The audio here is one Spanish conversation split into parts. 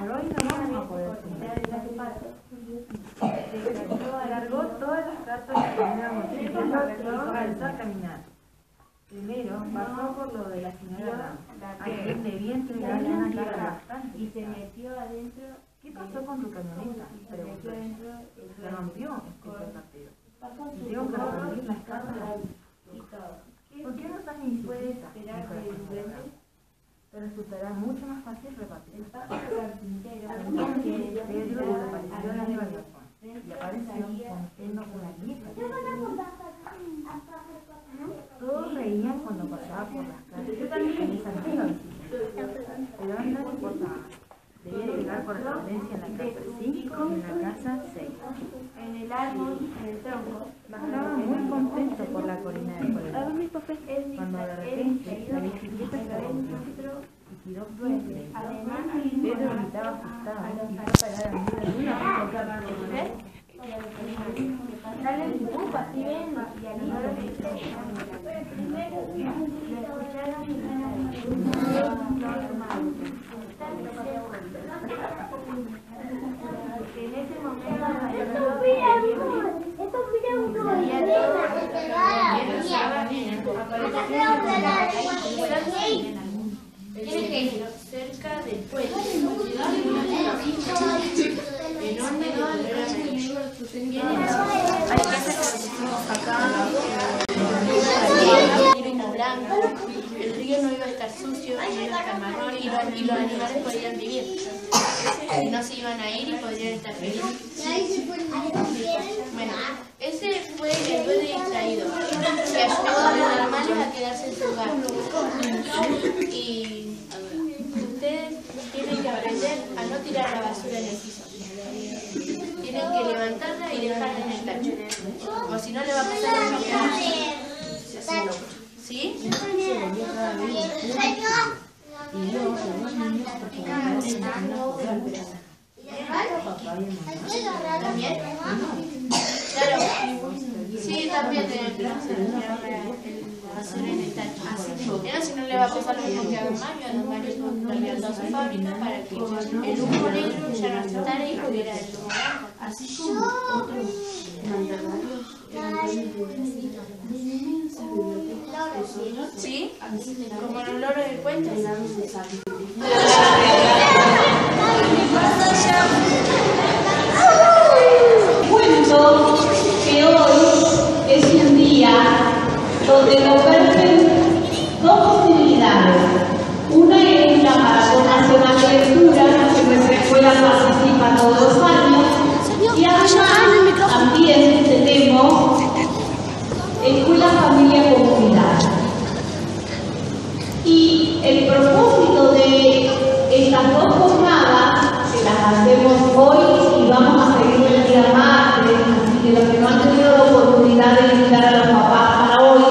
pero hoy no vamos a poder sumar. Alargó todas las cartas que teníamos y comenzó a caminar. Primero pasó por lo de la señora a quien debía entregar una carga bastante. Y se metió adentro. ¿Qué pasó con tu camioneta? Preguntó. Se rompió este partido. Y tengo que repartir las cartas Y todo. ¿Por qué no estás en Puede bicicleta? esperar que duele. Te resultará mucho más fácil repartir las cartas. Carpintero. Pedro desapareció en la evaluación y apareció contando una grieta. Todos reían cuando pasaba por las calles en esa misma bicicleta. Pero a él no le importaba. Debía llegar por correspondencia en la casa 5 y en la casa 6. En el árbol, en el tronco. Estaba muy contento por la colina del colegio. Cuando de repente la bicicleta se rompió y tiró fuerte. Además, Pedro gritaba asustado y fue a parar al medio de una casa. dale el dibujo, así ven, y al hilo lo escucharon en ese momento cerca del puente. Enorme vino blanco, el río no iba a estar sucio, no iba a estar marrón y los animales podían vivir. Y no se iban a ir y podrían estar felices. Bueno, ese fue el duende distraído, que ayudó a los animales a quedarse en su hogar. Y ustedes tienen que aprender a no tirar la basura en el piso. Tienen que levantarla y dejarla en el tacho. O si no le va a pasar lo mismo. ¿Sí? ¿También? Claro. Sí, también tienen que hacer en el tacho. Pero si no le va a pasar lo mismo que a los maridos cambian toda su fábrica para que el humo negro ya no aceptara y hubiera el humo blanco. Así como otros mandatarios ¿sí? Como el loro del cuento. Cuento que hoy es un día donde convergen dos posibilidades. Una es la Maratón Nacional de Lectura, que nuestra escuela participa todos los años, y además también tenemos Escuela Familia Comunidad. Y el propósito de estas dos jornadas, que las hacemos hoy y vamos a seguir el día martes, así que los que no han tenido la oportunidad de invitar a los papás para hoy,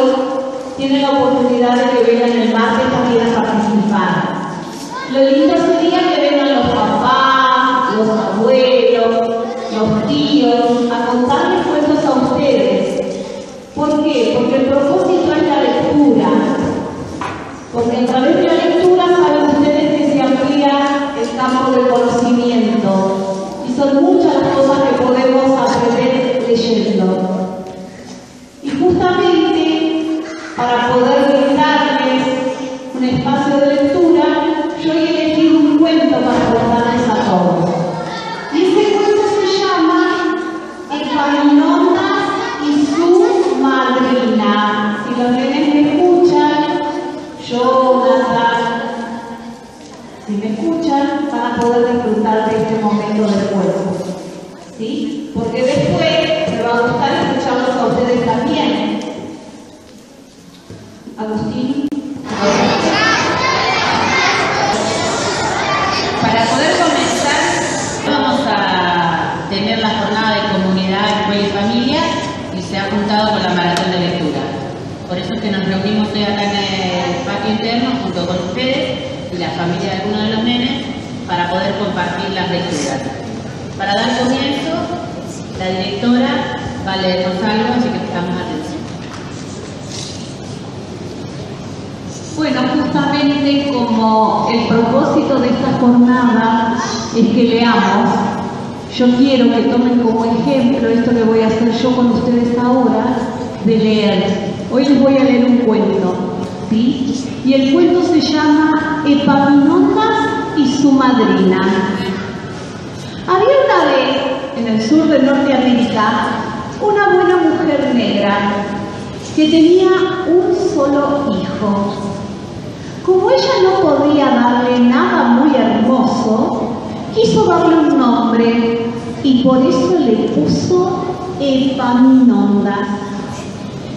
tienen la oportunidad de que vengan el martes también a participar. Lo lindo sería que vengan los papás, los abuelos, los tíos, a contarles cuentos a ustedes. ¿Por qué? Porque el propósito es la lectura. Porque a través de la lectura saben ustedes que se amplía el campo del conocimiento. Y son muchas las cosas que podemos aprender leyendo. Y justamente para poder brindarles un espacio de lectura, yo he elegido un cuento para contarles a todos. Y ese cuento se llama Epaminondas y su madrina. Si los nenes me escuchan, Jonathan, si me escuchan, van a poder disfrutar de este momento del cuento. ¿Sí? Porque después me va a gustar escucharlos a ustedes también. Agustín. Para poder comenzar, vamos a tener la jornada de comunidad, escuela y familia, y se ha juntado con la maratón de lectura. Por eso es que nos reunimos hoy acá en el patio interno junto con ustedes y la familia de algunos de los nenes para poder compartir las lecturas. Para dar comienzo, la directora va a leernos algo, así que prestamos atención. Bueno, justamente como el propósito de esta jornada es que leamos. Yo quiero que tomen como ejemplo esto que voy a hacer yo con ustedes ahora, de leer. Hoy les voy a leer un cuento, ¿sí? Y el cuento se llama Epaminondas y su madrina. Había una vez, en el sur de Norteamérica, una buena mujer negra que tenía un solo hijo. Como ella no podía darle nada muy hermoso, quiso darle un nombre y por eso le puso Epaminondas,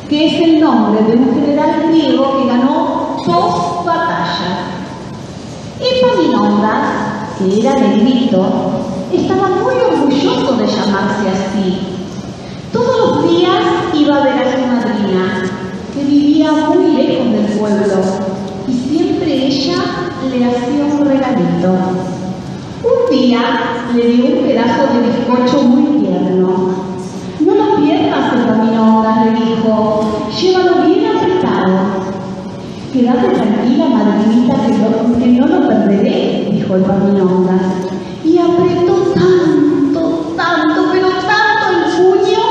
que es el nombre de un general griego que ganó 2 batallas. Epaminondas, que era negrito, estaba muy orgulloso de llamarse así. Todos los días iba a ver a su madrina, que vivía muy lejos del pueblo, y siempre ella le hacía un regalito. Un día le dio un pedazo de bizcocho muy tierno. No lo pierdas, Epaminondas, le dijo, llévalo bien apretado. Quédate tranquila, madrinita, que no lo perderé, dijo Epaminondas. Y apretó tanto, pero tanto el puño,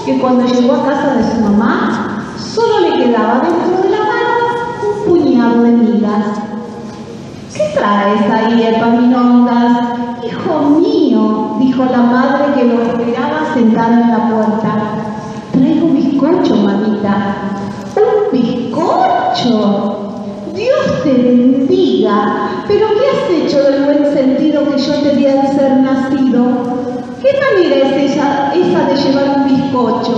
que cuando llegó a casa de su mamá, solo le quedaba dentro de la mano un puñado de migas. ¿Qué traes ahí, Epaminondas? Hijo mío, dijo la madre que lo esperaba sentada en la puerta. Traigo un bizcocho, mamita. ¡Un bizcocho! Dios te bendiga. ¿Pero qué has hecho del buen sentido que yo te di al ser nacido? ¿Qué manera es esa de llevar un bizcocho?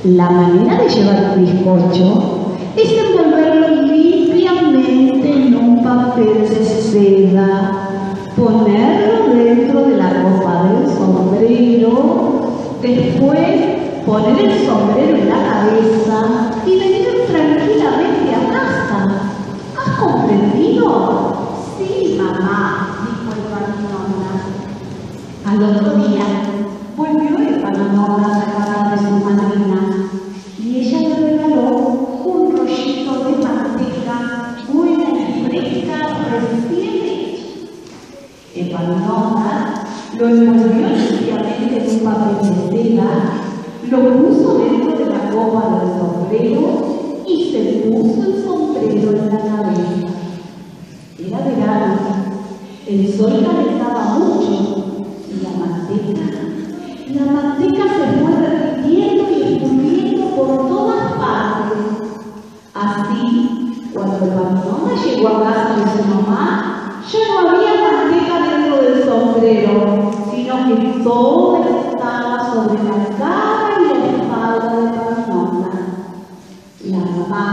La manera de llevar un bizcocho es envolverlo limpiamente en un papel de seda, ponerlo dentro de la copa del sombrero, después poner el sombrero en la cabeza y venir tranquilamente a casa. ¿Has comprendido? Sí, mamá, dijo Epaminondas. Al otro día volvió Epaminondas a casa de su madrina y ella le regaló un rollito de manteca buena y fresca recién hecha. Epaminondas lo envolvió limpiamente en un papel de seda, lo puso dentro de la copa del sombrero y se puso el sombrero en la cabeza. Era verano, el sol calentaba mucho y la manteca se fue derritiendo y escurriendo por todas partes. Así, cuando Epaminondas llegó a casa de su mamá, ya no había manteca dentro del sombrero, sino que todo estaba sobre la cara y la espalda de Epaminondas. La mamá,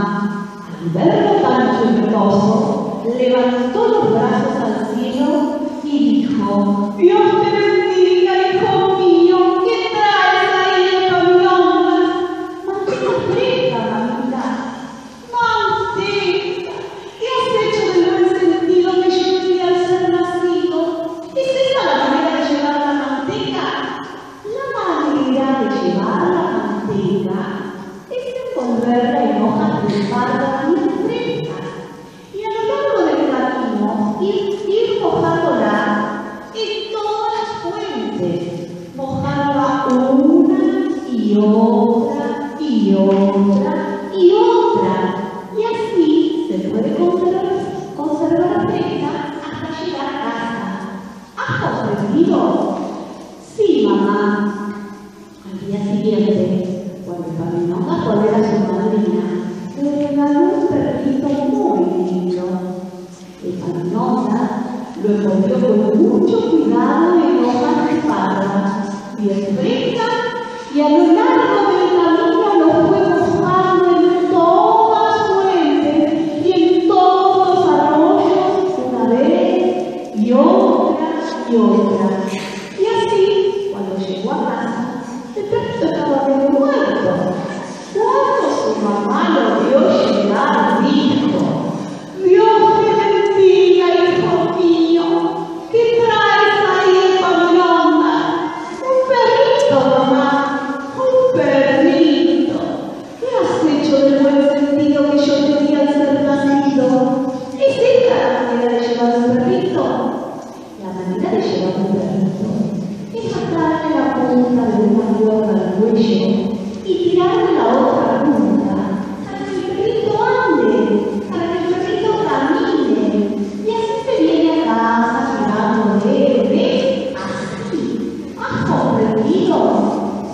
al verlo tan chistoso, levantó los brazos al cielo y dijo: Dios te bendiga, hijo mío, ¿qué traes ahí, Epaminondas? Manteca fresca, mamita. Manteca, ¿qué has hecho del buen sentido que yo te di al ser nacido? ¿Es esa la manera de llevar la manteca? La manera de llevar la manteca es envolverla en hojas de parra bien frescas y a lo largo del camino ir mojándola en todas las fuentes, mojándola una y otra y otra y otra, y así se puede conservar fresca hasta llegar a casa. ¿Has comprendido? Sí, mamá. Al día siguiente, cuando Epaminondas fue a ver a su madrina, le regaló un perrito muy lindo. Epaminondas lo envolvió con mucho cuidado en hojas de parra bien frescas y a lo largo del camino lo fue mojando en todas las fuentes y en todos los arroyos una vez y otra y otra. Y así, cuando llegó a casa, el perrito estaba medio muerto. Cuando su mamá lo vio llegar, dijo: Dios te bendiga, hijo mío. ¿Qué traes ahí, Epaminondas? Un perrito, mamá. Un perrito. ¿Qué has hecho del buen sentido que yo te di al ser nacido? ¿Es esta la manera de llevar un perrito? La manera de cuello y tirarle la otra punta para que el perrito ande, para que el perrito camine. Y así se viene a casa tirando leve, así. ¿Has comprendido?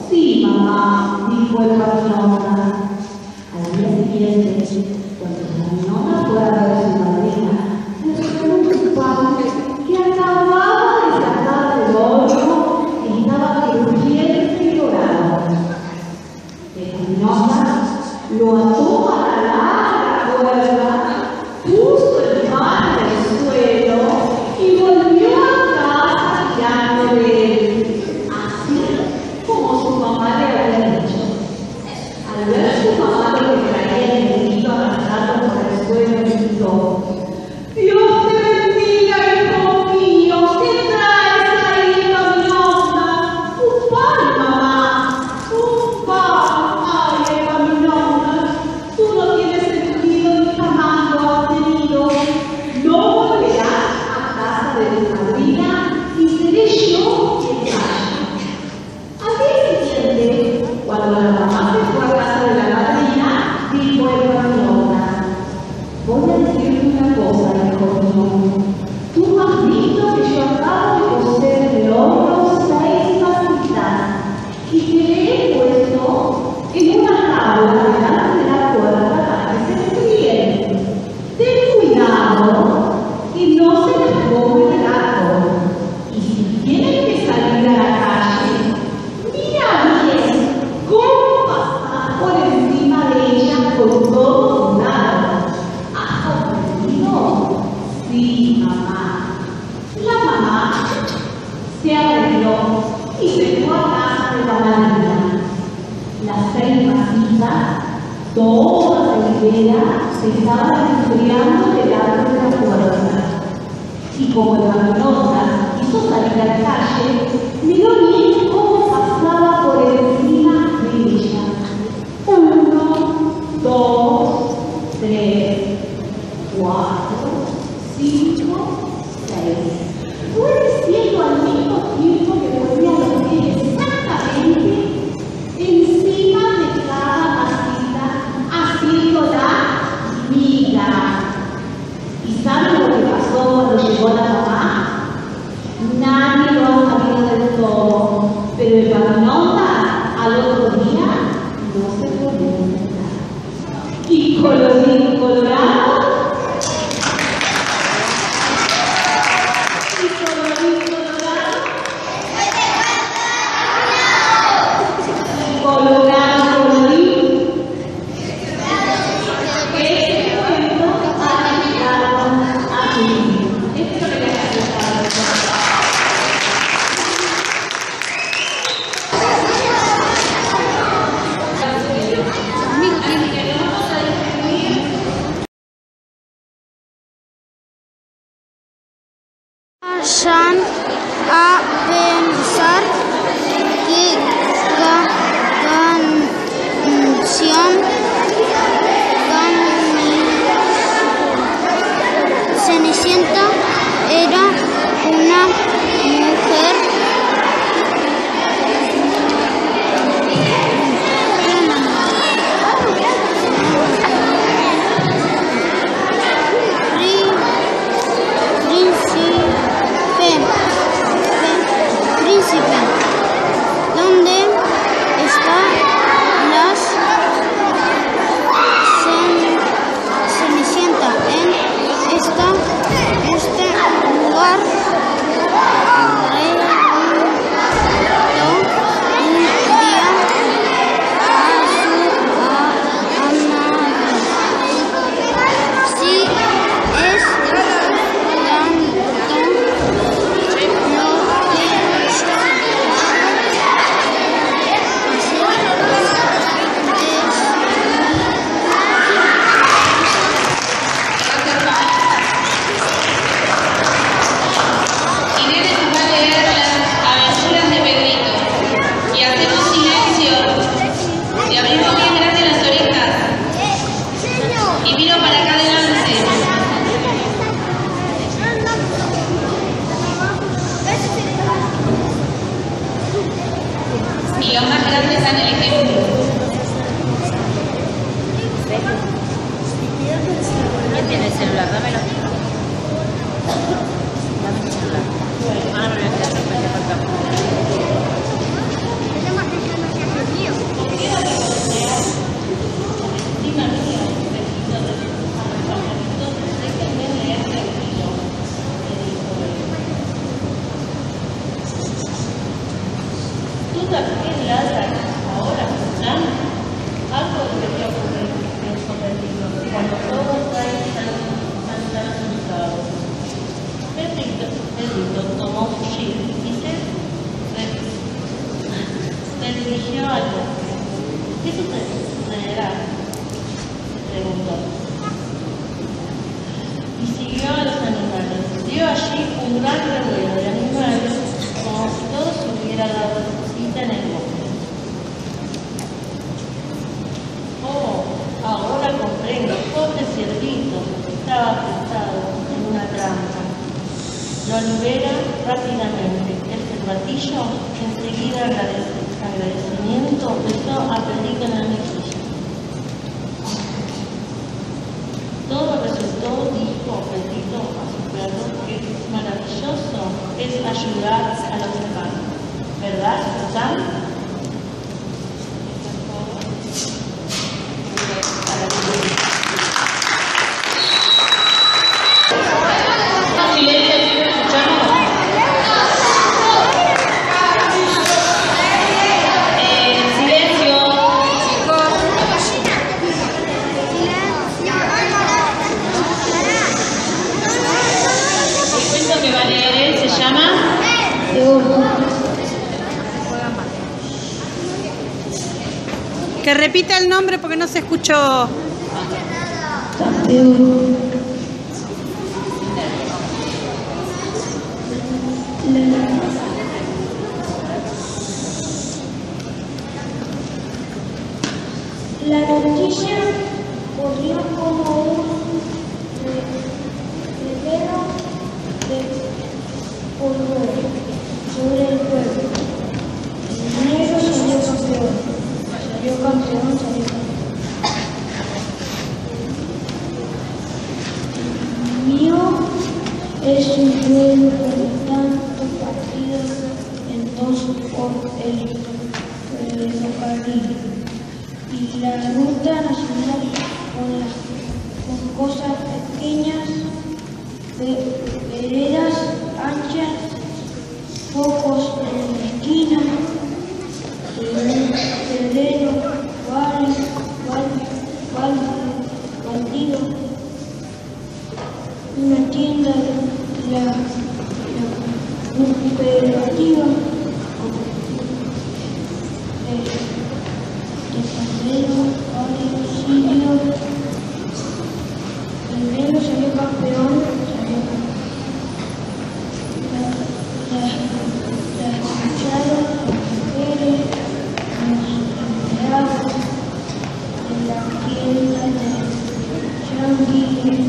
Sí, mamá, dijo el Gaviota. Al día siguiente, cuando la Gaviota fue a ver a su madrina, le preguntó su padre que acababa de sacar del horno y estaba crujiente y dorado. El Gaviota lo ató a la larga cuerda, puso el pan en el suelo y volvió a casa tirando de él, así como su mamá le había dicho. Al ver su mamá lo que traía el niño arrastrando por el suelo, gritó: ¡Dios te bendiga, hijo mío! ¿Qué traes ahí, Gaviota? ¡Un pan, mamá! ¡Un pan! ¡Ay, Gaviota! Tú no tienes sentido ni jamás lo has tenido. No volverás a casa de tu madrina y seré yo quien vaya. Al día siguiente, cuando la mamá se fue a casa de la madrina, dijo el Gaviota: voy a decirte una cosa, hijo mío. Tú has visto que yo acabo de coser en el horno 6 masitas y que le he puesto en una tabla delante de la puerta para que se enfríen. Ten cuidado que no se les come el gato. Y si tienen que salir a la calle, mira bien cómo pasar por encima de ella con todo cuidado. ¿Has comprendido? Sí, mamá. La mamá se arregló y se fue a casa de la madrina. Las 6 masitas, todas enteras, se estaban enfriando delante de la puerta. Y como el Gaviota quiso salir a la calle, miró bien cómo pasaba por encima de ella. 1, 2, 3, 4, 5, 6. Fue diciendo al mismo tiempo que ponía los pies exactamente encima de cada masita, haciéndola miga. ¿Y saben lo que pasó cuando llegó la mamá? Nadie lo ha sabido del todo, pero el Gaviota al otro día no se podía enterar. Y colorín colorado, colorado, colorín, este cuento ha llegado a su fin. Esto es lo que les ha gustado. Vayan a pensar que Cenicienta era una mujer príncipe. ¿Dónde están las Cenicienta? En esta dan el ejemplo. ¿Quién tiene el celular? Dámelo. Dame el celular. Ahora me voy a quedar después de acá. Tú también ladras ahora, ¿no? Algo debería ocurrir con el libro, cuando todos están asustados. Pedrito tomó su chip y se dirigió al bosque. ¿Qué sucederá? Preguntó. Y siguió a los animales. Vio allí un gran revuelo de animales, como si todo se hubiera dado cita en el bosque. Oh, ahora comprendo, pobre cerdito, estaba apresado en una trampa. Lo libera rápidamente. El cervatillo, enseguida agradecimiento, besó a Pedrito en la mejilla. Todo resultó, dijo Pedrito a su perro, que maravilloso es ayudar a los demás. ¿Verdad, Susan? Que repita el nombre porque no se escuchó. La noticia corrió como un reguero de polvo sobre el pueblo. El negro salió campeón. Salió campeón. Mío es un duelo con tantos partidos en dos por el ferrocarril y la ruta nacional con cosas pequeñas, veredas anchas, focos en la esquina, terreno, bandido, una tienda, la cooperativa, de Sandero, auxilio, el negro salió campeón, la escucharon las mujeres, los empleados de la tienda de Changuín.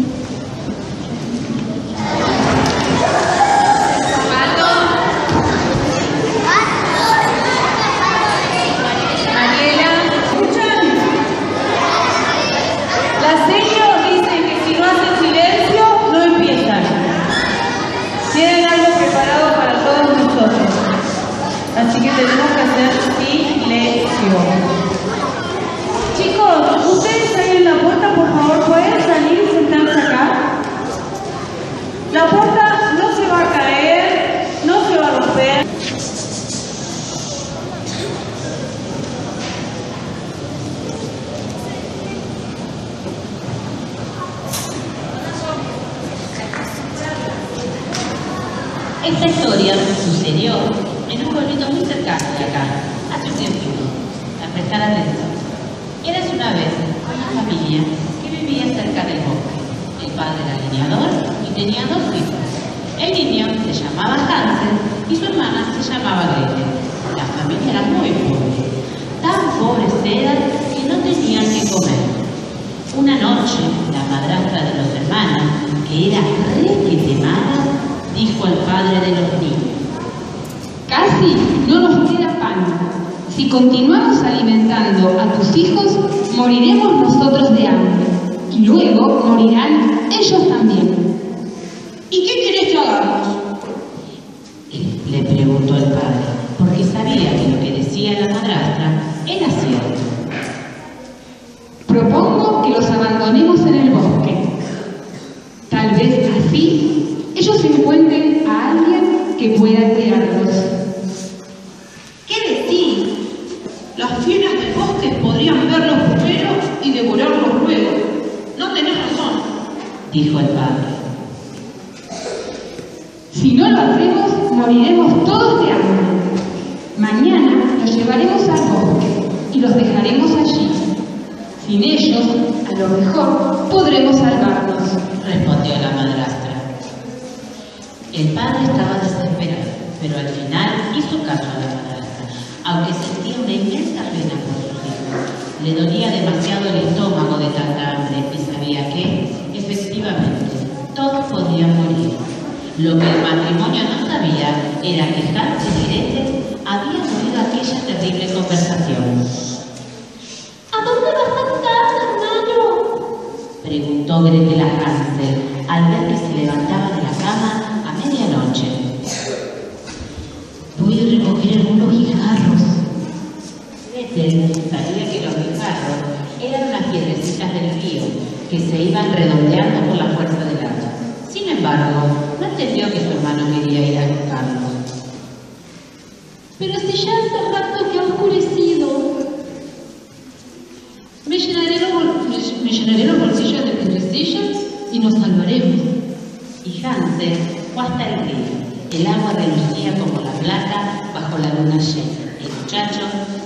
Así que tenemos que hacer silencio. Chicos, ustedes ahí en la puerta, por favor, ¿pueden salir y sentarse acá? La puerta no se va a caer, no se va a romper. Esta historia sucedió en un pueblito muy cercano de acá, hace un tiempito. A prestar atención. Érase una vez una familia que vivía cerca del bosque. El padre era leñador y tenía dos hijos. El niño se llamaba Hansel y su hermana se llamaba Gretel. La familia era muy pobre. Tan pobres eran que no tenían que comer. Una noche, la madrastra de los hermanos, que era requete mala, dijo al padre de los niños: casi no nos queda pan. Si continuamos alimentando a tus hijos, moriremos nosotros de hambre. Y luego morirán ellos también. ¿Y qué querés que hagamos? Le preguntó el padre, porque sabía que lo que decía la madrastra era cierto. Propongo que los abandonemos en el bosque. Tal vez así ellos encuentren a alguien que pueda cuidarlos. ¿Qué decís? Las fieras del bosque podrían verlos primero y devorarlos luego. No tenés razón, dijo el padre. Si no lo hacemos, moriremos todos de hambre. Mañana los llevaremos al bosque y los dejaremos allí. Sin ellos, a lo mejor, podremos salvarnos, respondió la madrastra. El padre estaba desesperado, pero al final hizo caso a la madrastra, aunque sentía una inmensa pena por sus hijos. Le dolía demasiado el estómago de tanta hambre y sabía que, efectivamente, todos podían morir. Lo que el matrimonio no sabía era que Hansel y Gretel habían oído aquella terrible conversación. ¿A dónde vas a estar, hermano? Preguntó Gretel a Hansel al ver que se levantaba de la cama a medianoche. Voy a recoger algunos guijarros. Gretel sabía que los guijarros eran unas piedrecitas del río que se iban redondeando por la fuerza del agua. Sin embargo, no entendió que su hermano quería ir a buscarlos. Pero si ya hace rato que ha oscurecido. Me llenaré los bolsillos de piedrecillas y nos salvaremos. Y Hansel fue hasta el río. El agua relucía como la plata bajo la luna llena. El muchacho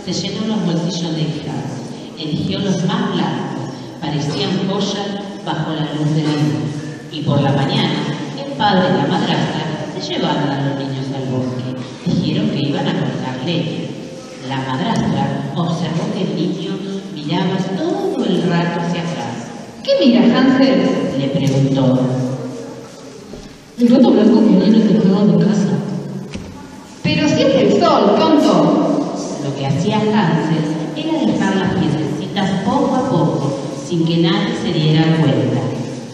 se llenó los bolsillos de guijarros. Eligió los más blancos, parecían joyas bajo la luz de la luna. Y por la mañana, el padre y la madrastra se llevaron a los niños al bosque. Dijeron que iban a cortar leña. La madrastra observó que el niño miraba todo el rato hacia atrás. ¿Qué mira, Hansel? Le preguntó. El gato blanco que viene en el tejado de casa. Pero si es el sol, tonto. Lo que hacía Hansel era dejar las piedrecitas poco a poco, sin que nadie se diera cuenta.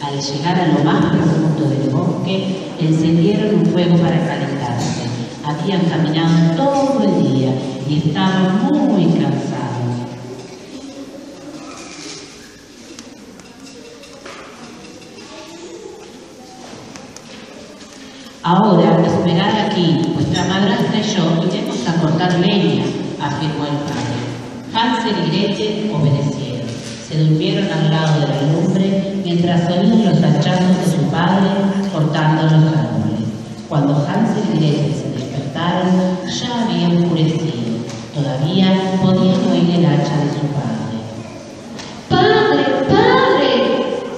Al llegar a lo más profundo del bosque, encendieron un fuego para calentarse. Habían caminado todo el día y estaban muy cansados. Ahora, esperad aquí, vuestra madrastra y yo iremos a cortar leña, afirmó el padre. Hansel y Gretel obedecieron. Se durmieron al lado de la lumbre mientras oían los hachazos de su padre cortando los árboles. Cuando Hansel y Gretel se despertaron, ya había oscurecido. Todavía podían oír el hacha de su padre. ¡Padre! ¡Padre!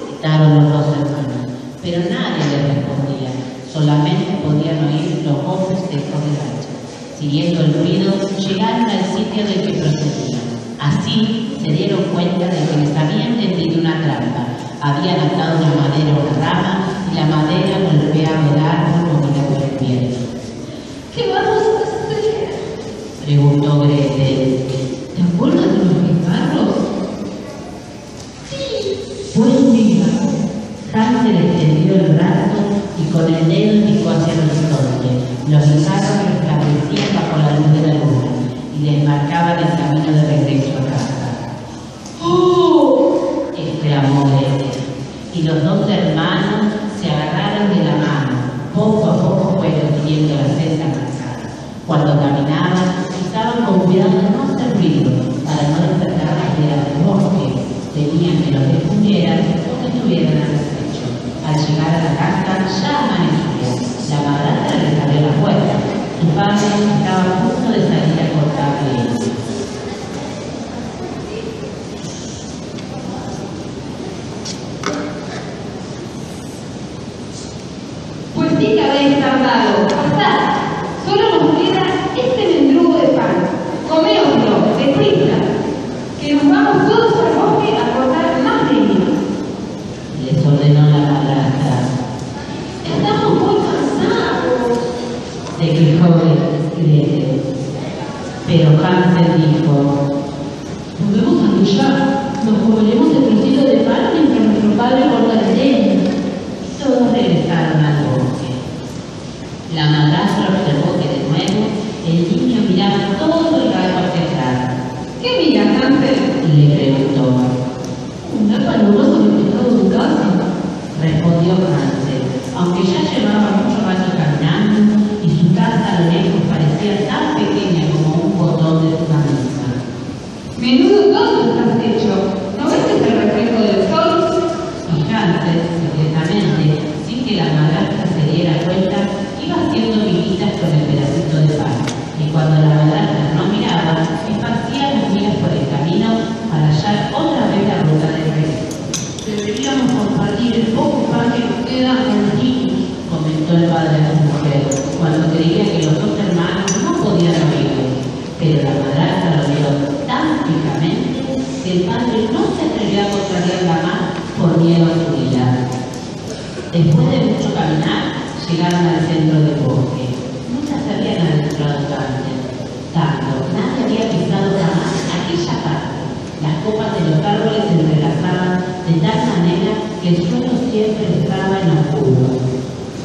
Gritaron los dos hermanos, pero nadie les respondía. Solamente podían oír los golpes secos del hacha. Siguiendo el ruido, llegaron al sitio del que procedían. Así se dieron cuenta de que les habían tendido una trampa. Habían atado una madera a una rama y la madera golpeaba el árbol movida por el viento. ¿Qué vamos a hacer? Preguntó Gretel. ¿Te acuerdas de los guijarros? Sí. Pues mira, Hansel extendió el brazo y con el dedo indicó hacia el horizonte. Los guijarros resplandecían bajo la luz de la luna y les marcaban el camino de regreso a casa. ¡Oh! Exclamó Gretel. Y los dos hermanos se agarraron de la mano. Poco a poco fueron siguiendo la senda marcada. Cuando caminaban, estaban con cuidado de no hacer ruido para no despertar las fieras del bosque. Temían que los descubrieran o que estuvieran al acecho. Al llegar a la casa ya amanecía. La madrastra les abrió la puerta. Su padre estaba a punto de salir a cortar leña. Pues sí que habéis tardado. Pasad. Solo nos queda este mendrugo de pan. Coméoslo, deprisa, que nos vamos todos al bosque a cortar más leña. Les ordenó la madrastra. Estamos muy cansados. Se quejó Gretel. Pero Hansel dijo: podemos arrullar, nos comeremos el trocito de pan mientras nuestro padre corta la leña. Todos regresaron al bosque. La madrastra observó que de nuevo el niño miraba todo el rato hacia atrás. ¿Qué miras, Hansel? Le preguntó. Una paloma sobre el tejado de casa. Respondió Hansel, aunque ya llevaba mucho rato caminando y su casa a lo lejos parecía tan pequeña como un botón de su camisa. Menudo tonto estás hecho. ¿No ves que es el reflejo del sol? Y Hansel, secretamente, sin que la madrastra se diera cuenta, iba haciendo miguitas con el pedacito de pan. Y cuando la madrastra no miraba, esparcía las migas por el camino para hallar otra vez la ruta de regreso. Deberíamos compartir el poco pan que nos queda a los niños, comentó el padre a su mujer, cuando creía que los dos hermanos no podían oírle. Pero la madrastra lo miró tan fijamente que el padre no se atrevió a contrariarla más por miedo a su vida. Después de mucho caminar, llegaron al centro del bosque. Nunca se habían adentrado tanto. Nadie había pisado jamás aquella parte. Las copas de los árboles se entrelazaban de tal manera que el suelo siempre estaba en oscuro.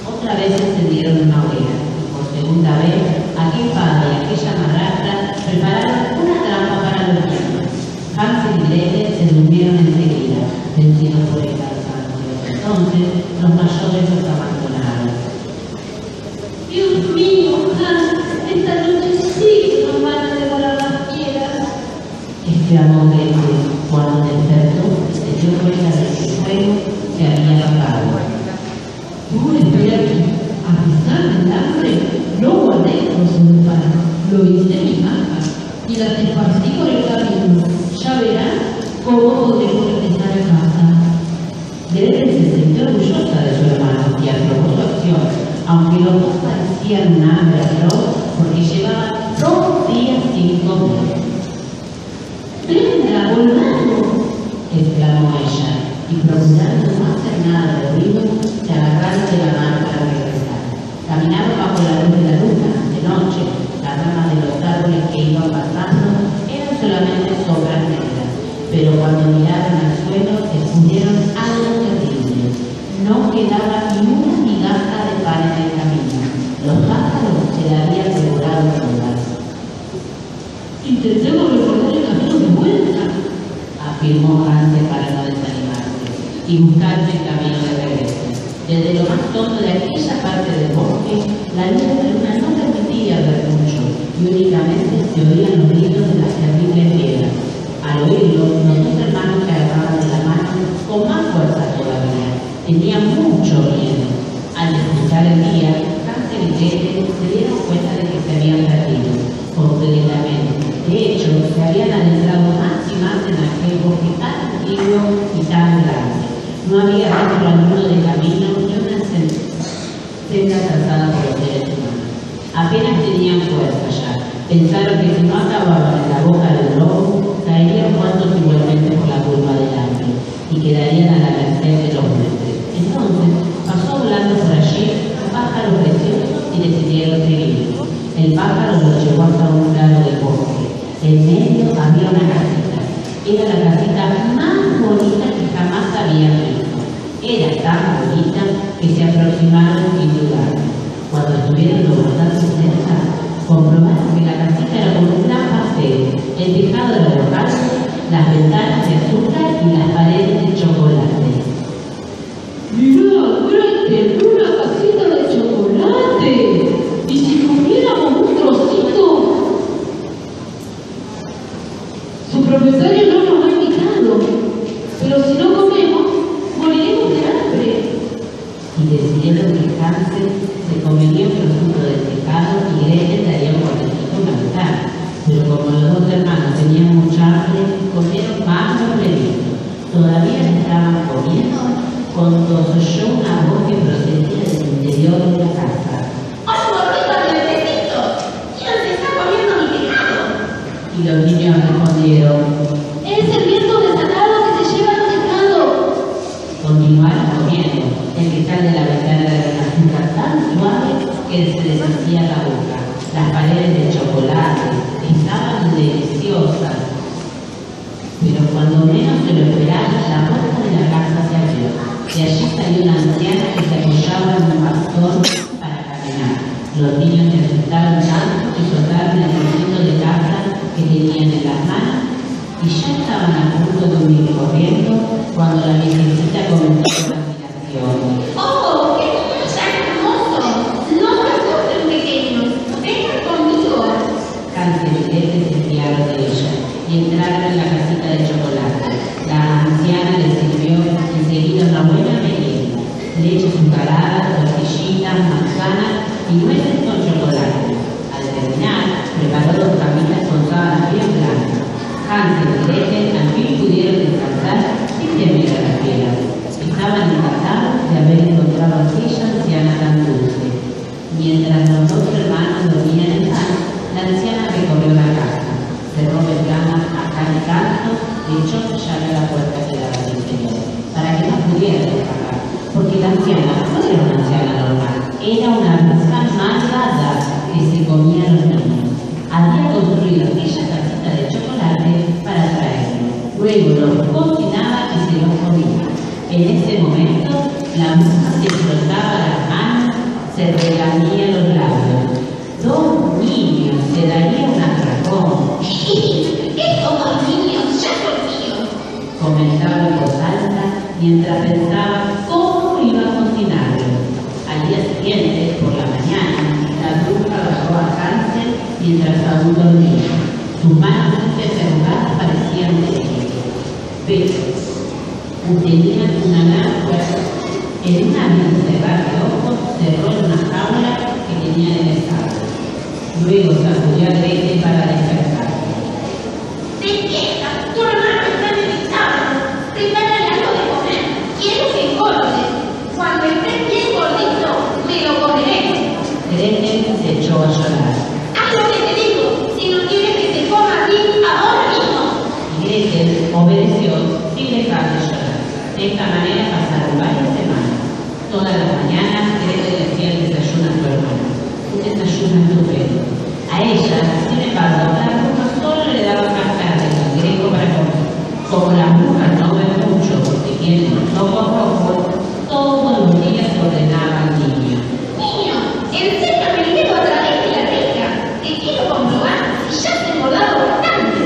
Otra vez encendieron una hoguera y por segunda vez aquel padre y aquella madrastra prepararon una trampa para los niños. Hansel y Gretel se durmieron enseguida, vencidos por el cansancio. Entonces los mayores los abandonaron. Dios mío, Hans, esta noche sí que nos van a devorar las piedras. Exclamó Gretel cuando despertó y se dio cuenta de que el fuego se había apagado. Estoy aquí. A pesar del hambre, no guardé el trozo de pan. Lo hice en mi masa y las esparcí por el camino. Ya verán cómo podremos regresar a casa. Gretel se sintió orgullosa de su hermano y aprobó su acción, aunque los dos parecían un hambre atroz porque llevaban 2 días sin comer. ¡Brenda, volvamos! Exclamó ella, y procurando no hacer nada de ruido, se agarraron de la mano para regresar. Caminaron bajo la luz de la luna, de noche. Las ramas de los árboles que iban pasando eran solamente sombras negras, pero cuando miraron al suelo descubrieron algo terrible. No quedaba ni una migaja de pan en el camino. Los pájaros se la habían devorado todas. Intentemos recordar el camino de vuelta, afirmó Hansel para no desanimarse, y buscaron el camino de regreso. Desde lo más hondo de aquella parte del bosque, la luz de la luna no permitía ver mucho, y únicamente se oían los gritos de las terribles piedras. Al oírlo, los dos hermanos se agarraban de la mano con más fuerza todavía. Tenían mucho miedo. Al escuchar el día, Hansel y Gretel se dieron cuenta de que se habían perdido completamente. De hecho, se habían adentrado más y más en aquel bosque tan antiguo y tan grande. No había rastro alguno de camino ni una senda trazada por los seres humanos. Apenas tenían fuerza ya. Pensaron que si no acababan en la boca del lobo, caerían muertos igualmente por la culpa del hambre y quedarían a la merced de los buitres. Entonces pasó volando por allí un pájaro precioso y decidieron seguirlo. El pájaro lo llevó hasta un lado del bosque. En medio había una casita. Era la casita más bonita que jamás habían visto. Era tan bonita que se aproximaron sin dudar. Cuando estuvieron lo bastante cerca, comprobaron que la casita era como un gran pastel. El tejado era de hojas, las ventanas de azúcar y las paredes de chocolate. ¡Mirá, Gretel! ¡Una casita de chocolate! ¿Y si comiéramos un trocito? Su propietario no nos ha invitado, pero si no comemos, moriremos de hambre. Y decidieron que Hansel se comería un trocito del tejado y Gretel daría un botecito cantar. Pero como los dos hermanos tenían mucha hambre, comieron más los previstos. Todavía estaban comiendo cuando se oyó una voz que procedía del interior de la casa. Y los niños respondieron: ¡Es el viento desatado que se lleva los tejados! continuaron comiendo. El cristal de la ventana era una azúcar tan suave que se les hacía la boca. Las paredes de chocolate estaban deliciosa. Pero cuando menos te lo esperabas, la puerta de la casa se abrió. De allí salió una anciana que se apoyaba en un bastón para caminar. Los niños se asustaron tanto que soltaron el bolsito de casa que tenían en las manos y ya estaban a punto de unir corriendo cuando la viejecita comenzó su admiración. ¡Oh, qué niño tan hermoso! No se asusten, pequeños. Vengan conmigo. Hansel y Gretel se fiaron de ella y entraron en la casita de chocolate. La anciana les sirvió enseguida una buena merienda, leche azucarada, tortillitas, manzanas y nueces con chocolate. Al terminar, preparó dos camitas con sábanas bien blancas. Hansel y Gretel al fin pudieron descansar sin temer a las fieras. Estaban encantados de haber encontrado a aquella anciana tan dulce. Mientras los dos hermanos dormían en paz, la anciana recorrió la casa, cerró ventanas a cada canto y echó llave a la puerta que daba al interior, para que no pudieran escapar, porque la anciana no era una anciana normal, era una bruja malvada que se comía a los niños. Había construido aquella casita de chocolate para traerlos, luego los cocinaba y se los comía. En ese momento, la bruja se frotaba las manos, se relamía los labios. Dos niños se daría un atracón. ¡Estos dos niños ya son míos! Comentaba en voz alta mientras pensaba cómo iba a cocinarlo. Al día siguiente, por la mañana, la bruja bajó a Hansel mientras aún dormía. Sus manos desarrugadas parecían de hielo, pero tenían una gran fuerza. En una vez de cerrar de ojos, cerró en una jaula que tenía en el establo. Luego sacudió a Gretel para despertar. ¡Despierta! Tu hermano está en el establo. Prepárale algo de comer. Quiero que engorde. Cuando esté bien gordito, me lo comeré. Gretel se echó a llorar. Haz lo que te digo. Si no quieres que te coma a ti, ahora mismo. Gretel obedeció sin dejar de llorar. De esta manera pasaron varias semanas. Todas las mañanas Gretel le hacía el desayuno a su hermano. Un desayuno estupendo. A ella, sin embargo, la bruja solo le daba cáscara de cangrejo para comer. Como las brujas no ven mucho porque tienen los ojos rojos, todos los días ordenaba al niño. Niño, encércame el dedo a través de la reja. Que quiero comprobar si ya se ha engordado bastante.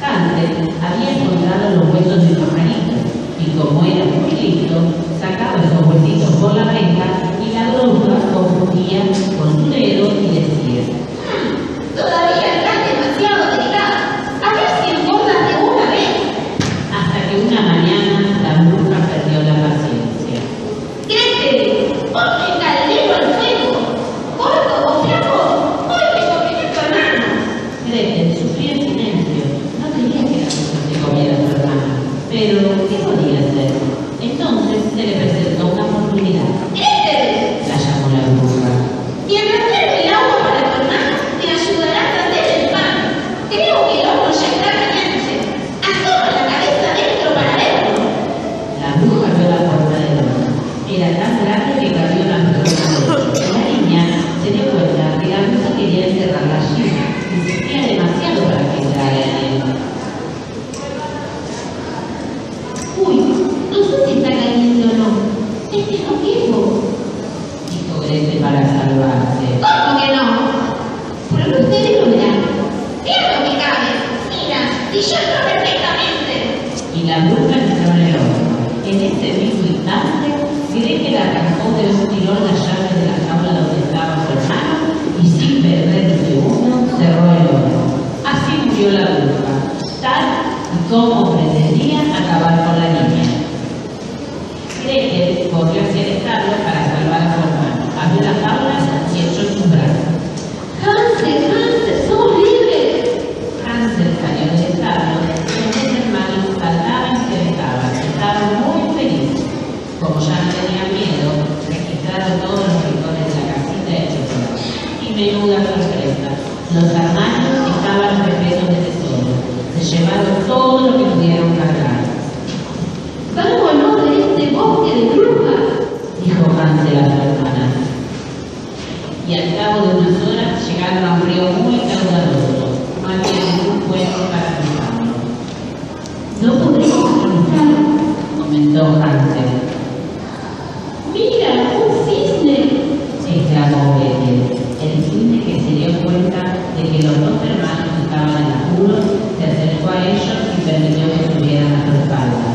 Hansel había encontrado los huesos de un pajarito y como era muy listo, sacaba esos huesitos por la reja y la bruja confundía con su dedo y decía: Todavía estás demasiado delgada. A ver si engordas de una vez. hasta que una mañana la bruja perdió la paciencia. Gretel, ponme el caldero al fuego. Gordo o flaco, hoy me comeré tu hermano. Gretel sufría en silencio. No quería que la bruja se comiera a su hermana. Pero, ¿qué podía hacer? Entonces se le presentó una oportunidad. ¡Gretel! La llamó la bruja. Mientras sirve el agua para tu hermano, te ayudarás a hacer el pan. Creo que el horno ya está caliente. Asoma la cabeza dentro para verlo. La bruja abrió la puerta del horno. Era tan grande que cabía una persona. La niña se dio cuenta que la bruja quería encerrarla allí. Insistía demasiado para que entrara en él. Uy, no sé si está caliente o no. Este es lo vivo. Dijo Gretel para salvarse. ¿Cómo que no? Pero ustedes lo verán. Claro que cabe. Mira, si yo entro perfectamente. Y la bruja entró en el horno. En ese mismo instante, Gretel arrancó de un tirón la llave de la jaula donde estaba su hermano y sin perder un segundo cerró el horno. Así murió la bruja, tal y como pretendía acabar con la niña. Gretel corrió hacia el establo para salvar a su hermano. Abrió la jaula y echó sus brazos. Hansel, somos libres. Hansel salió del establo y los dos hermanos saltaban y se besaban. Estaban muy felices. Como ya no tenían miedo, registraron todos los rincones de la casita de chocolate. Y menuda sorpresa, los hermanos estaban repletos de tesoros. Se llevaron todo lo que pudieron cargar. Vámonos de este bosque de brujas. Dijo Hansel a su hermana. Y al cabo de unas horas llegaron a un río muy caudaloso. más bien un juego para jugarlo. No podremos organizarlo, Comentó Hansel. ¡Mira, un cisne! Exclamó Gretel. El cisne, que se dio cuenta de que los dos hermanos estaban en apuros, se acercó a ellos y permitió que subieran a su espalda.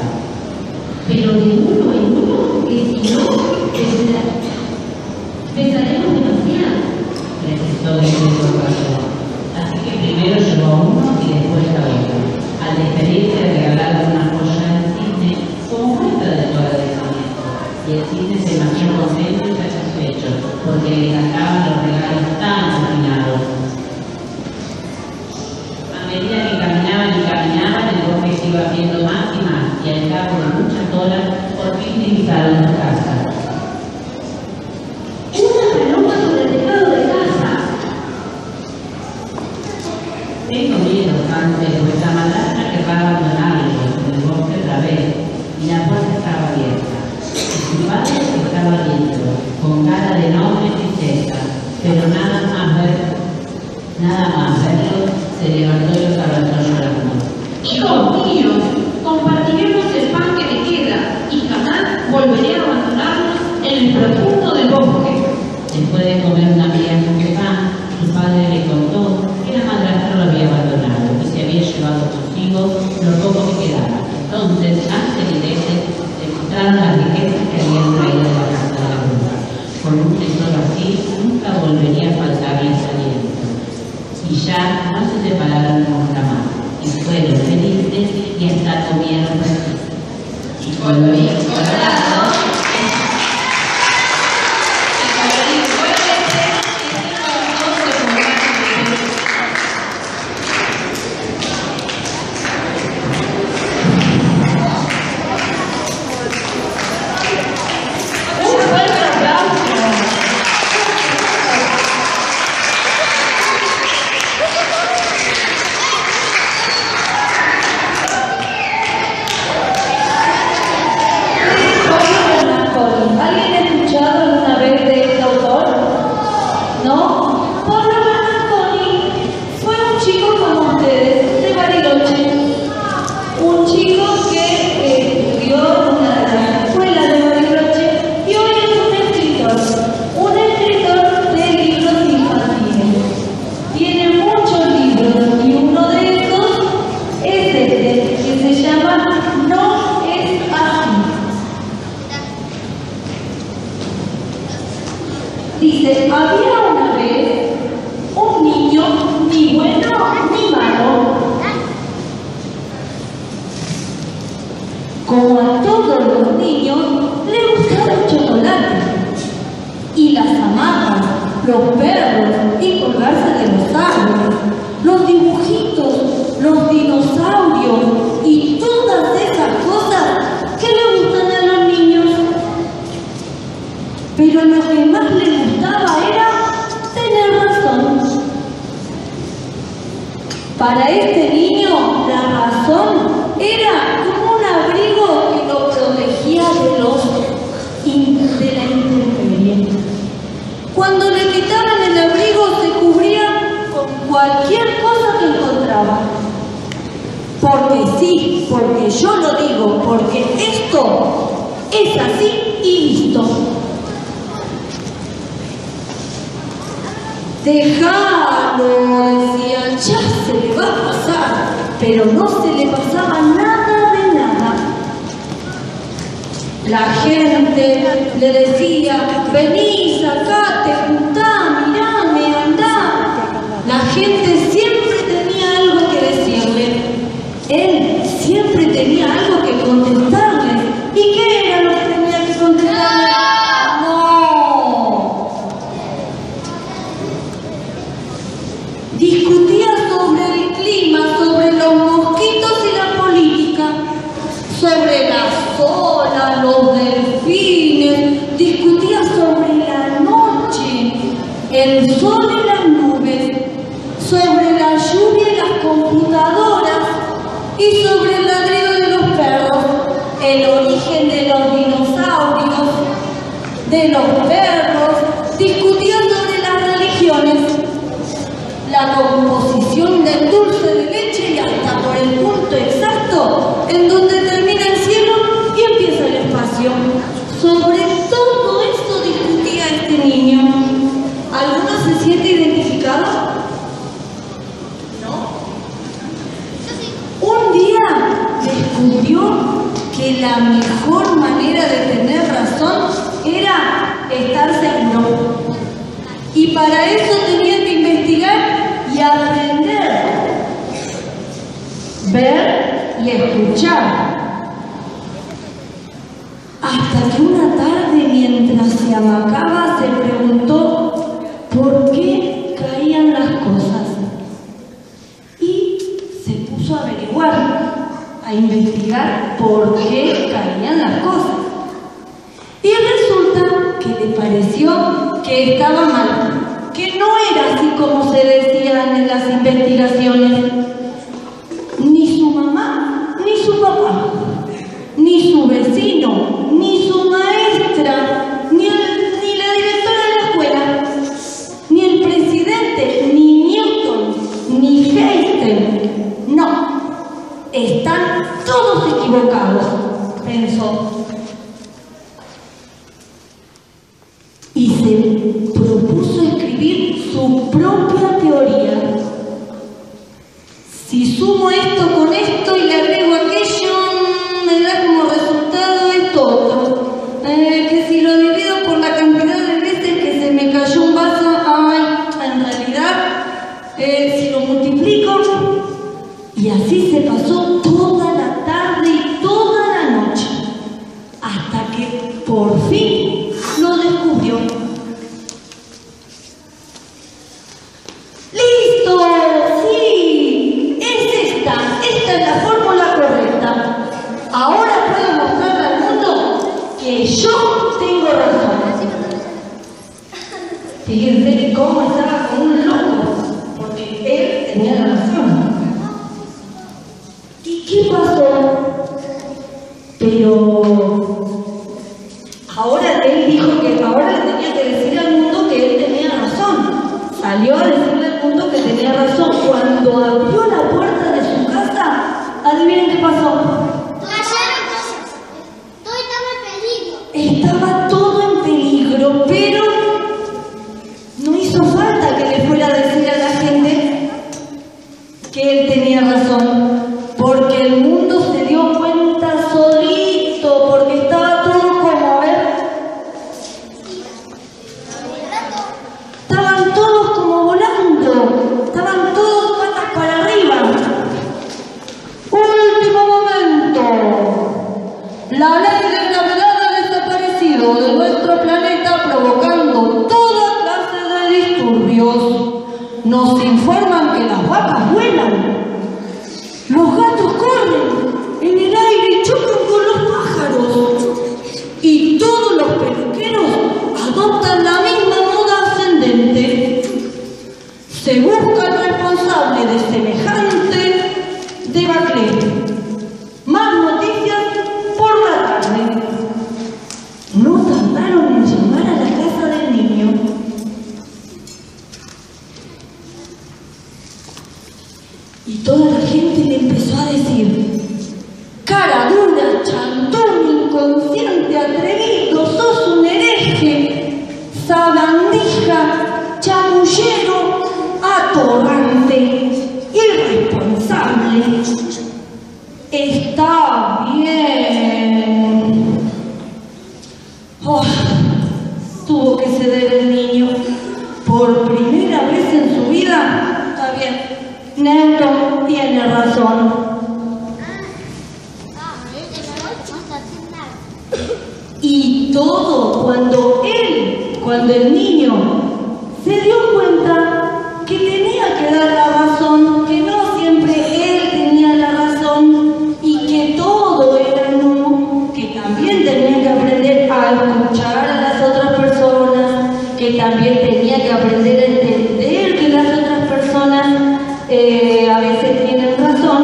Pero de uno en uno, que si no, pesaremos demasiado. Precisó Gretel con razón. Así que primero llevó a uno y después a otro. Al despedirse le regalaron una joya al cisne como muestra de su agradecimiento. Y el cisne se marchó contento y satisfecho, porque le encantaban los regalos tan refinados. A medida que caminaban y caminaban, el bosque se iba abriendo más y más, y al cabo de muchas horas, por fin divisaron su casa. Una paloma sobre el tejado de casa. Tengo miedo, Hansel, pues la madrastra querrá abandonarlos en el bosque otra vez, y la puerta estaba abierta. Y su padre estaba listo, con cara de enorme tristeza, pero nada más verlo, se levantó y los abrazó llorando. Hijos míos, compartiremos el pan que me queda y jamás volveré a abandonarnos en el profundo del bosque. Después de comer una migaja de pan, su padre le contó que la madrastra lo había abandonado y se había llevado consigo lo poco que quedaba. Entonces, Hansel y Gretel le mostraron las riquezas que habían traído de la casa de la bruja. Con un tesoro así, nunca volvería a faltarles aliento. Y ya no se separaron nunca más, y fueron felices y hasta comieron felices. Y colorín colorado. ¿Alguien ha escuchado alguna vez de este autor? ¿No? Pablo Bernasconi fue un chico como ustedes, de Bariloche. Un chico que estudió en la escuela de Bariloche y hoy es un escritor de libros infantiles. Tiene muchos libros y uno de esos es este, que se llama No es así. Dice, había una vez un niño ni bueno ni malo. Como a todos los niños, le gustaba el chocolate y las hamacas, los perros y colgarse de los árboles, los dibujitos, los dinosaurios y todas esas cosas que le gustan a los niños. Pero lo que más le gustaba era tener razón. Para este niño, la razón era como un abrigo que lo protegía de la intemperie. Cuando le quitaban el abrigo, se cubría con cualquier cosa que encontraba. Porque sí, porque yo lo digo, porque esto es así y listo. Déjalo, decían, ya se le va a pasar, pero no se le pasaba nada de nada. La gente le decía, vení, sacate, juntá, mirame, andá. La gente siempre tenía algo que decirle. Él siempre tenía algo que contestarle. ¿Y qué era lo que tenía que contestarle? Discutía sobre el clima, sobre los mosquitos y la política, sobre las olas, los delfines, discutía sobre la noche, el sol y las nubes, sobre la lluvia y las computadoras y sobre el ladrido de los perros, el origen de los dinosaurios, de los perros, discutía sobre las religiones, la composición posición del dulce de leche y hasta por el punto exacto en donde termina el cielo y empieza el espacio. Sobre todo esto discutía este niño. ¿Alguno se siente identificado? ¿No? Un día descubrió que la mejor manera de tener razón era estar seguro. Y para eso tenía que investigar y aprender, ver y escuchar. Hasta que una tarde, mientras se amacaba, se preguntó por qué caían las cosas. Y se puso a averiguar, a investigar por qué caían las cosas. Y resulta que le pareció que estaba mal, que no era así como se decían en las investigaciones. Ni su mamá, ni su papá, ni su vecino, ni su maestra, ni la directora de la escuela, ni el presidente, ni Newton, ni Einstein. No, están todos equivocados, pensó. Y se propuso escribir su propia teoría. Si sumo esto con esto y le agrego aquello, me da como resultado esto otro. Que si lo divido por la cantidad de veces que se me cayó un vaso, en realidad, si lo multiplico, y así se pasó toda la tarde y toda la noche, hasta que por fin lo descubrió. ¡Listo! ¡Sí! Esta es la fórmula correcta. Ahora puedo mostrarle al mundo que yo tengo razón. Fíjense cómo estaba con un loco, porque él tenía la razón. ¿Y qué pasó? Pero ahora él dijo que ahora le tenía que decir al mundo que él tenía razón. Salió a decirle al mundo que tenía razón. Cuando abrió la puerta de su casa, adivinen qué pasó. Pasaron cosas. Todo estaba en peligro. Estaba todo en peligro, pero no hizo falta que le fuera a decir a la gente que él tenía razón, porque el mundo se dio cuenta solito, porque estaba todo como, a ver, estaban todos como volando, estaban todos patas para arriba. Último momento, la ley de gravedad ha desaparecido de nuestro planeta, provocando toda clase de disturbios. Nos informan que las vacas vuelan, los gatos corren en el aire y chocan con los pájaros, y todos los peluqueros adoptan la misma moda ascendente. Se busca el responsable de semejante debacle. Más noticias por la tarde. No tardaron en llamar a la casa del niño. Y toda la gente le empezó a decir: cara dura, chantón, inconsciente, atrevido, sos un hereje, sabandija, chamullero, atorrante, irresponsable. Está bien. Oh, tuvo que ceder el niño. Por primera vez en su vida. Está bien. Newton tiene razón. Y todo cuando el niño se dio cuenta que tenía que dar la razón, que no siempre él tenía la razón y que todo era no, que también tenía que aprender a escuchar a las otras personas, que también tenía que aprender a entender que las otras personas a veces tienen razón.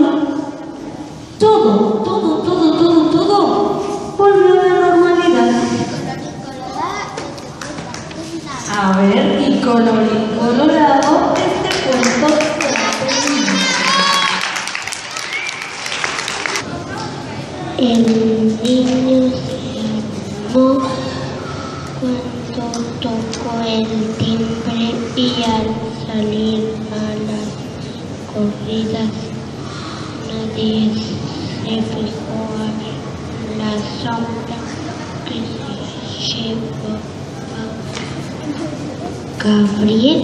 Todo volvió a la normalidad. A ver, y colorín colorado, este cuento se ha terminado. El niño se animó cuando tocó el timbre y al salir a las corridas nadie se fijó en la sombra que se llevaba Gabriel.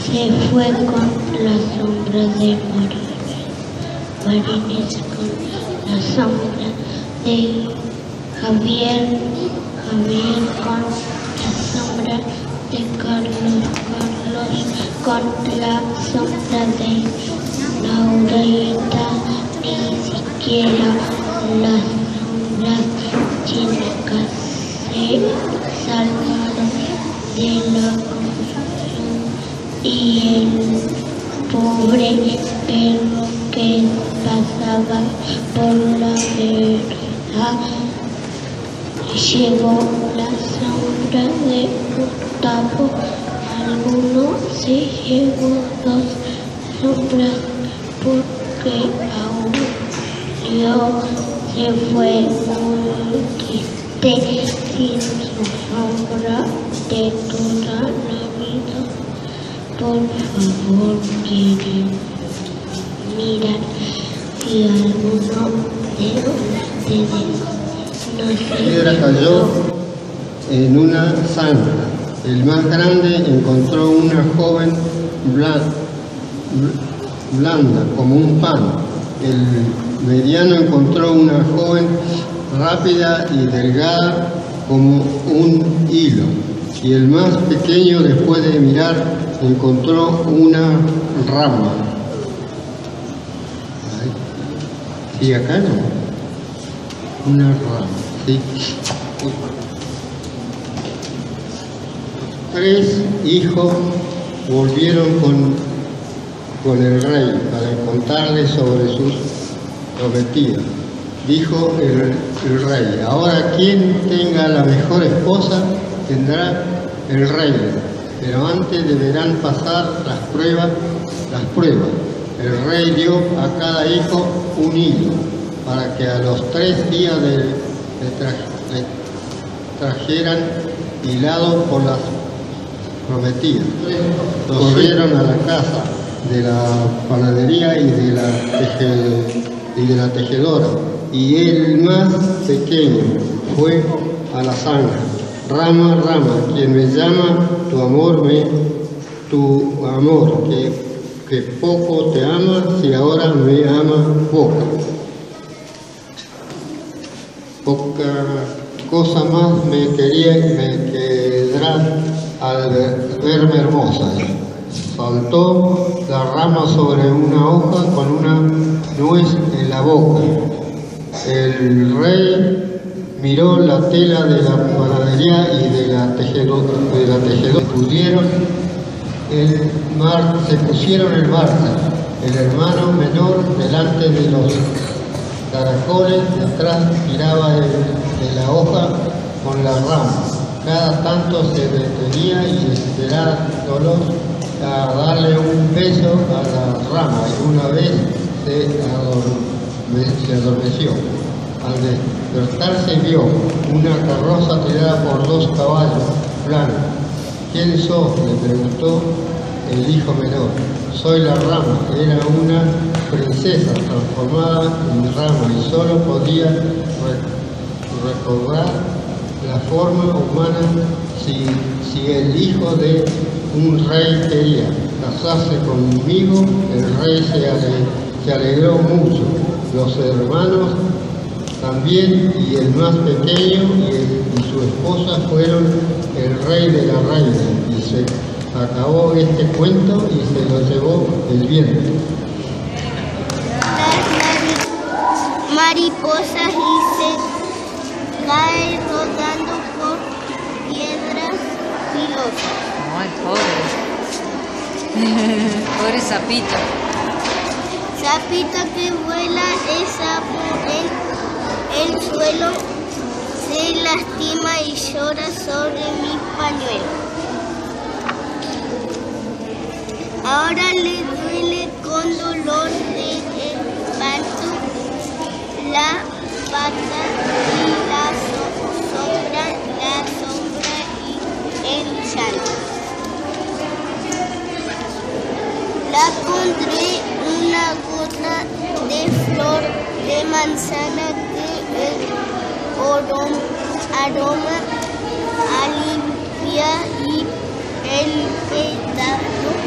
Se fue con la sombra de Marines, con la sombra de Javier con la sombra de Carlos con la sombra de Laurita, ni siquiera las sombras chicas se salvaron de la confusión y el pobre perro que pasaba por la vereda llevó la sombra de Gustavo. Alguno se llevó 2 sombras porque aún yo se fue muy triste sin su sombra de toda la vida. Por favor, quieren mirar si alguno de ustedes no se... La piedra cayó en una zanja. El más grande encontró una joven blanda como un pan. El mediano encontró una joven rápida y delgada como un hilo. Y el más pequeño, después de mirar, encontró una rama. ¿Sí acá no? Una rama, ¿sí? 3 hijos volvieron con el rey para contarle sobre sus prometidas. Dijo el rey: ahora quien tenga la mejor esposa tendrá el reino, pero antes deberán pasar las pruebas. El rey dio a cada hijo un hilo para que a los 3 días le trajeran hilado por las prometidas. Corrieron a la casa de la panadería y de la tejedora, y el más pequeño fue a la zanja. Rama, rama, quien me llama, tu amor, que poco te ama, si ahora me ama poco. Poca cosa más me quedará al verme hermosa. Saltó la rama sobre una hoja con una nuez en la boca. El rey miró la tela de la panadería y de la tejedora. Se pusieron el martes, el hermano menor delante de los caracoles, detrás tiraba de la hoja con la rama. Cada tanto se detenía y esperándolos a darle un beso a la rama, y una vez se adormeció. Al despertarse vio una carroza tirada por 2 caballos blancos. ¿Quién sos?, le preguntó el hijo menor. Soy la rama. Era una princesa transformada en rama y solo podía recobrar la forma humana si el hijo de un rey quería casarse conmigo. El rey se alegró mucho, los hermanos también, y el más pequeño y su esposa fueron el rey de la reina. Y se acabó este cuento y se lo llevó el viento. Las mariposas y se cae rodando por piedras filosas. Ay, pobre. Pobre sapito. Sapito que vuela esa por el suelo, se lastima y llora sobre mi pañuelo. Ahora le duele con dolor de el la pata y la sombra y el chal. La pondré una gota de flor de manzana que el aroma alivia y el pedalo